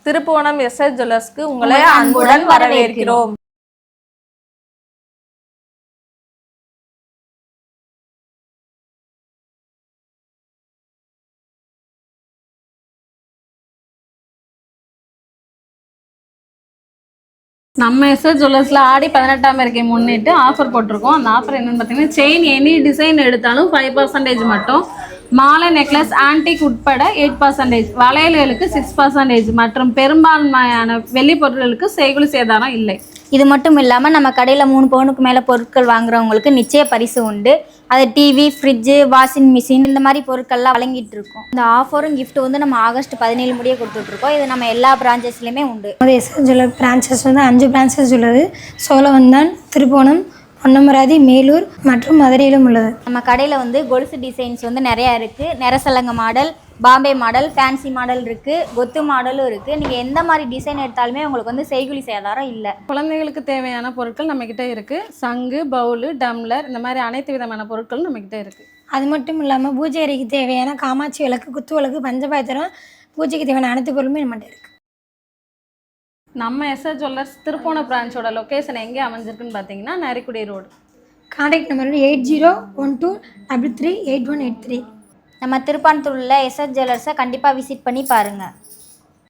Thiruppuvanam SS ஜுவல்லர்ஸ்க்கு உங்களை அன்புடன் வரவேற்கிறோம். நம்ம எஸ்எஸ் ஜுவல்லர்ஸில் ஆடி 18ஆம் இருக்கை முன்னிட்டு ஆஃபர் போட்டிருக்கோம். அந்த ஆஃபர் என்னென்னு பார்த்தீங்கன்னா, செயின் எனி டிசைன் எடுத்தாலும் 5% மட்டும், மாலை நெக்லஸ் ஆன்டிக் உட்பட 8%, வளையல்களுக்கு 6% மற்றும் பெரும்பான்மையான வெள்ளி பொருட்களுக்கு செய்கூலி சேதாரம் இல்லை. இது மட்டும் இல்லாமல் நம்ம கடையில் 3 பவுனுக்கு மேலே பொருட்கள் வாங்குறவங்களுக்கு நிச்சய பரிசு உண்டு. அது டிவி, ஃப்ரிட்ஜு, வாஷிங் மிஷின் இந்த மாதிரி பொருட்கள்லாம் வழங்கிட்டு இருக்கோம். இந்த ஆஃபரும் கிஃப்ட் வந்து நம்ம ஆகஸ்ட் 17 முடிய கொடுத்துட்ருக்கோம். இது நம்ம எல்லா பிரான்ச்சஸ்லையுமே உண்டு. எஸ்எஸ் ஜுவல்லர் பிரான்ச்சஸ் வந்து 5 பிரான்ச்சஸ் உள்ளது. சோழவந்தான், திருப்புவனம், பொன்னமராதி, மேலூர் மற்றும் மதுரையிலும் உள்ளது. நம்ம கடையில் வந்து கொலுசு டிசைன்ஸ் வந்து நிறையா இருக்குது. நிறசலங்க model, Bombay model, fancy model இருக்குது, கொத்து மாடலும் இருக்குது. நீங்கள் எந்த மாதிரி டிசைன் எடுத்தாலுமே உங்களுக்கு வந்து செய்கூலி சேதாரம் இல்லை. குழந்தைகளுக்கு தேவையான பொருட்கள் நம்மக்கிட்ட இருக்குது. சங்கு, பவுலு, டம்ளர் இந்த மாதிரி அனைத்து விதமான பொருட்களும் நம்மக்கிட்ட இருக்குது. அது மட்டும் இல்லாமல் பூஜை அறைக்கு தேவையான காமாட்சி விளக்கு, குத்து விளக்கு, பஞ்சபாத்திரம், பூஜைக்கு தேவையான அனைத்து பொருளுமே நம்மகிட்ட இருக்குது. நம்ம எஸ்எஸ் ஜுவல்லர்ஸ் திருப்புவனம் பிரான்ச்சோட லொக்கேஷன் எங்கே அமைஞ்சிருக்குன்னு பார்த்தீங்கன்னா, நரிக்குடி ரோடு. Contact number 8012338183. நம்ம திருப்பான்தூரில் எஸ்எஸ் ஜுவல்லர்ஸை கண்டிப்பாக விசிட் பண்ணி பாருங்கள்.